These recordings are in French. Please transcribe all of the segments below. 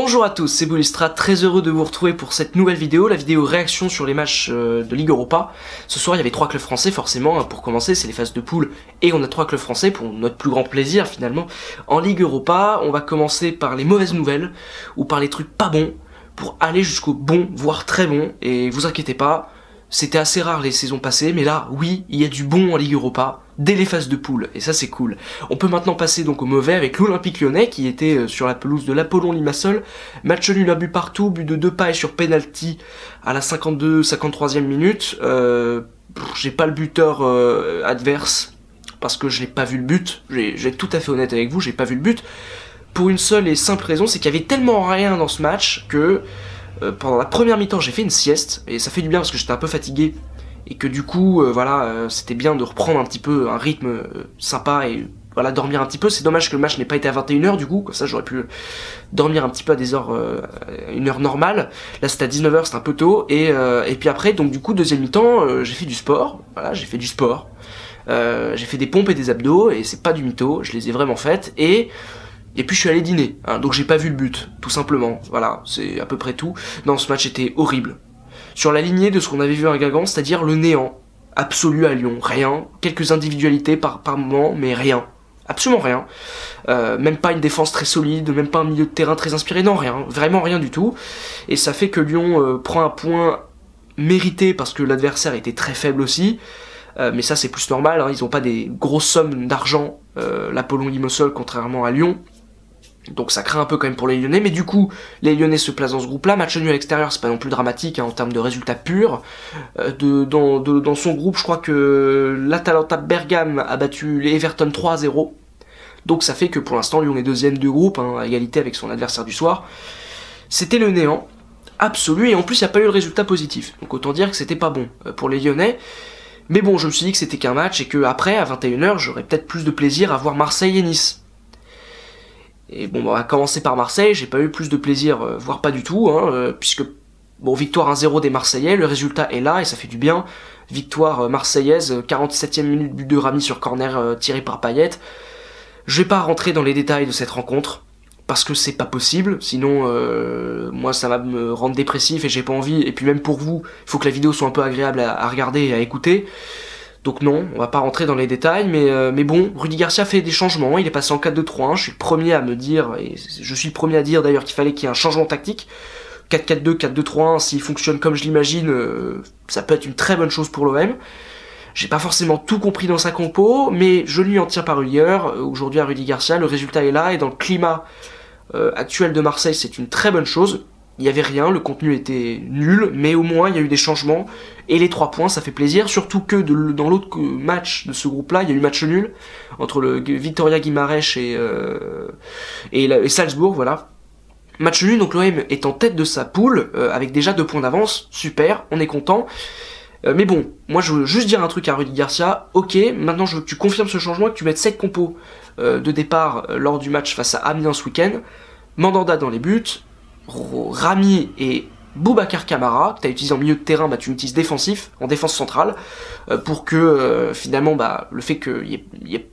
Bonjour à tous, c'est Boulistra, très heureux de vous retrouver pour cette nouvelle vidéo, la vidéo réaction sur les matchs de Ligue Europa. Ce soir il y avait 3 clubs français forcément, pour commencer c'est les phases de poule et on a 3 clubs français pour notre plus grand plaisir finalement. En Ligue Europa, on va commencer par les mauvaises nouvelles, ou par les trucs pas bons, pour aller jusqu'au bon, voire très bon, et vous inquiétez pas, c'était assez rare les saisons passées, mais là, oui, il y a du bon en Ligue Europa, dès les phases de poule, et ça c'est cool. On peut maintenant passer donc au mauvais avec l'Olympique Lyonnais, qui était sur la pelouse de l'Apollon Limassol, match nul, un but partout, but de Depay sur penalty à la 52-53e minute, j'ai pas le buteur adverse, parce que je n'ai pas vu le but, je vais être tout à fait honnête avec vous, j'ai pas vu le but, pour une seule et simple raison, c'est qu'il y avait tellement rien dans ce match que pendant la première mi-temps j'ai fait une sieste, et ça fait du bien parce que j'étais un peu fatigué, et que du coup c'était bien de reprendre un petit peu un rythme sympa et voilà, dormir un petit peu. C'est dommage que le match n'ait pas été à 21h du coup, comme ça j'aurais pu dormir un petit peu à des heures, une heure normale. Là c'était à 19h, c'était un peu tôt, et puis après donc du coup deuxième mi-temps j'ai fait du sport, voilà, j'ai fait du sport, j'ai fait des pompes et des abdos, et c'est pas du mytho, je les ai vraiment faites, et puis je suis allé dîner, hein, donc j'ai pas vu le but, tout simplement, voilà, c'est à peu près tout. Non, ce match était horrible. Sur la lignée de ce qu'on avait vu à Guingamp, c'est-à-dire le néant absolu à Lyon, rien, quelques individualités par moment, mais rien, absolument rien. Même pas une défense très solide, même pas un milieu de terrain très inspiré, non rien, vraiment rien du tout. Et ça fait que Lyon prend un point mérité parce que l'adversaire était très faible aussi. Mais ça c'est plus normal, hein, ils ont pas des grosses sommes d'argent, l'Apollon Limassol, contrairement à Lyon. Donc ça craint un peu quand même pour les Lyonnais, mais du coup, les Lyonnais se placent dans ce groupe-là. Match nul à l'extérieur, c'est pas non plus dramatique hein, en termes de résultats purs. Dans son groupe, je crois que l'Atalanta Bergame a battu les Everton 3-0. Donc ça fait que pour l'instant, Lyon est deuxième du groupe, hein, à égalité avec son adversaire du soir. C'était le néant absolu, et en plus, il n'y a pas eu le résultat positif. Donc autant dire que c'était pas bon pour les Lyonnais. Mais bon, je me suis dit que c'était qu'un match, et que après, à 21h, j'aurais peut-être plus de plaisir à voir Marseille et Nice. Et bon, on va commencer par Marseille, j'ai pas eu plus de plaisir, voire pas du tout, hein, puisque, bon, victoire 1-0 des Marseillais, le résultat est là, et ça fait du bien. Victoire marseillaise, 47e minute, but de Rami sur corner tiré par Payet. Je vais pas rentrer dans les détails de cette rencontre, parce que c'est pas possible, sinon, moi ça va me rendre dépressif et j'ai pas envie, et puis même pour vous, il faut que la vidéo soit un peu agréable à regarder et à écouter. Donc non, on va pas rentrer dans les détails, mais bon, Rudy Garcia fait des changements, il est passé en 4-2-3-1, je suis le premier à me dire, et je suis le premier à dire d'ailleurs qu'il fallait qu'il y ait un changement tactique. 4-4-2, 4-2-3-1, s'il fonctionne comme je l'imagine, ça peut être une très bonne chose pour l'OM. J'ai pas forcément tout compris dans sa compo, mais je lui en tiens par rigueur. Aujourd'hui à Rudy Garcia, le résultat est là, et dans le climat actuel de Marseille, c'est une très bonne chose. Il n'y avait rien, le contenu était nul, mais au moins il y a eu des changements, et les 3 points, ça fait plaisir, surtout que dans l'autre match de ce groupe-là, il y a eu match nul, entre le Victoria Guimarães et Salzbourg, voilà. Match nul, donc l'OM est en tête de sa poule, avec déjà 2 points d'avance, super, on est content. Mais bon, moi je veux juste dire un truc à Rudy Garcia, ok, maintenant je veux que tu confirmes ce changement, que tu mettes 7 compos de départ lors du match face à Amiens ce week-end, Mandanda dans les buts, Rami et Boubacar Kamara, que tu as utilisé en milieu de terrain, tu l'utilises défensif, en défense centrale, pour que finalement le fait qu'il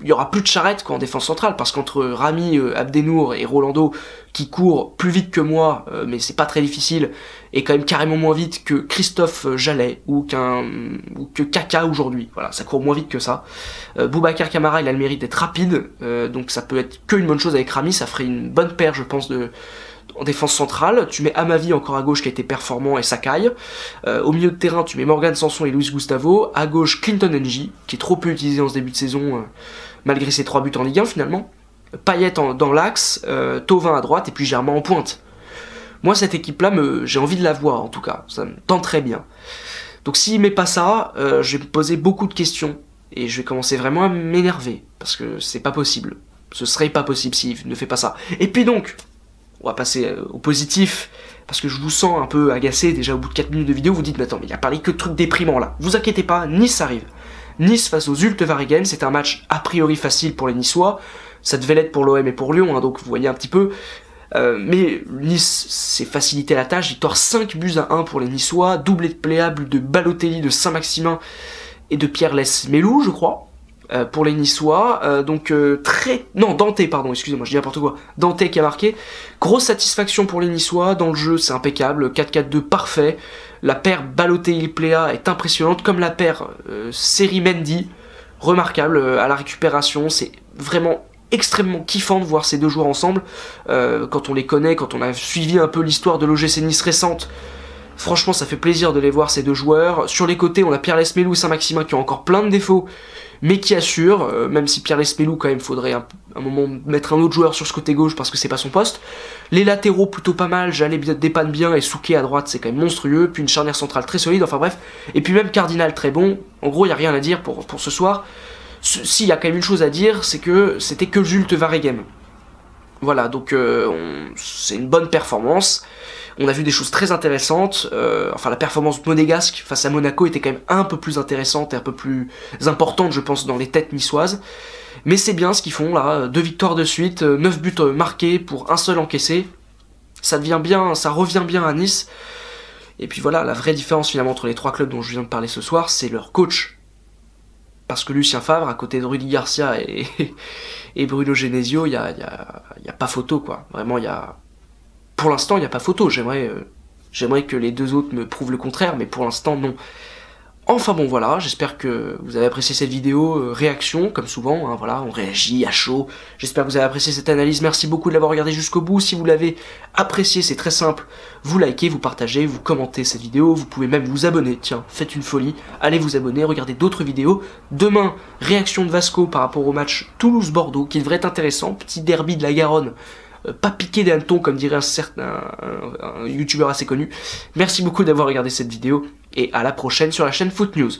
y aura plus de charrette en défense centrale, parce qu'entre Rami, Abdenour et Rolando, qui courent plus vite que moi, mais c'est pas très difficile, et quand même carrément moins vite que Christophe Jallet, ou que Kaka aujourd'hui, voilà, ça court moins vite que ça. Boubacar Kamara, il a le mérite d'être rapide, donc ça peut être que une bonne chose avec Rami, ça ferait une bonne paire je pense en défense centrale. Tu mets Amavi encore à gauche qui a été performant, et Sakai. Au milieu de terrain, tu mets Morgan Sanson et Luis Gustavo. À gauche, Clinton N'Jie, qui est trop peu utilisé en ce début de saison, malgré ses 3 buts en Ligue 1 finalement. Payet dans l'axe, Thauvin à droite, et puis Germain en pointe. Moi, cette équipe-là, j'ai envie de la voir en tout cas. Ça me tente très bien. Donc s'il met pas ça, je vais me poser beaucoup de questions. Et je vais commencer vraiment à m'énerver. Parce que c'est pas possible. Ce serait pas possible s'il ne fait pas ça. Et puis donc, on va passer au positif, parce que je vous sens un peu agacé déjà au bout de 4 minutes de vidéo. Vous dites, mais attends, mais il a parlé que de trucs déprimants là. Vous inquiétez pas, Nice arrive. Nice face aux Zulte Waregem, c'est un match a priori facile pour les Niçois. Ça devait l'être pour l'OM et pour Lyon, hein, donc vous voyez un petit peu. Mais Nice s'est facilité la tâche, victoire 5-1 pour les Niçois, doublé de pléable de Balotelli, de Saint-Maximin et de Pierre Lesmelou, je crois. pour les Niçois, non, Dante, pardon, excusez-moi, je dis n'importe quoi, Dante qui a marqué, grosse satisfaction pour les Niçois, dans le jeu c'est impeccable, 4-4-2 parfait, la paire Balotelli-Plea est impressionnante, comme la paire Seri-Mendy, remarquable à la récupération, c'est vraiment extrêmement kiffant de voir ces deux joueurs ensemble, quand on les connaît, quand on a suivi un peu l'histoire de l'OGC Nice récente. Franchement, ça fait plaisir de les voir, ces deux joueurs. Sur les côtés, on a Pierre Lesmelou et Saint-Maximin qui ont encore plein de défauts, mais qui assurent, même si Pierre Lesmelou, quand même, faudrait un moment mettre un autre joueur sur ce côté gauche parce que c'est pas son poste. Les latéraux, plutôt pas mal, Jallet dépanne bien, et Souquet à droite, c'est quand même monstrueux, puis une charnière centrale très solide, enfin bref. Et puis même Cardinal, très bon. En gros, il n'y a rien à dire pour ce soir. S'il y a quand même une chose à dire, c'est que c'était que Jules Varegem. Voilà, donc c'est une bonne performance. On a vu des choses très intéressantes, enfin la performance monégasque face à Monaco était quand même un peu plus intéressante et un peu plus importante je pense dans les têtes niçoises. Mais c'est bien ce qu'ils font là, 2 victoires de suite, 9 buts marqués pour un seul encaissé. Ça devient bien, ça revient bien à Nice. Et puis voilà, la vraie différence finalement entre les 3 clubs dont je viens de parler ce soir, c'est leur coach. Parce que Lucien Favre, à côté de Rudy Garcia et Bruno Genesio, il y a pas photo quoi. Vraiment, pour l'instant, il n'y a pas photo. J'aimerais que les deux autres me prouvent le contraire, mais pour l'instant, non. Enfin bon, voilà, j'espère que vous avez apprécié cette vidéo, réaction, comme souvent, hein, voilà, on réagit à chaud. J'espère que vous avez apprécié cette analyse, merci beaucoup de l'avoir regardé jusqu'au bout. Si vous l'avez apprécié, c'est très simple, vous likez, vous partagez, vous commentez cette vidéo, vous pouvez même vous abonner, tiens, faites une folie, allez vous abonner, regardez d'autres vidéos. Demain, réaction de Vasco par rapport au match Toulouse-Bordeaux, qui devrait être intéressant, petit derby de la Garonne, pas piqué des hannetons comme dirait un youtubeur assez connu. Merci beaucoup d'avoir regardé cette vidéo et à la prochaine sur la chaîne Foot News.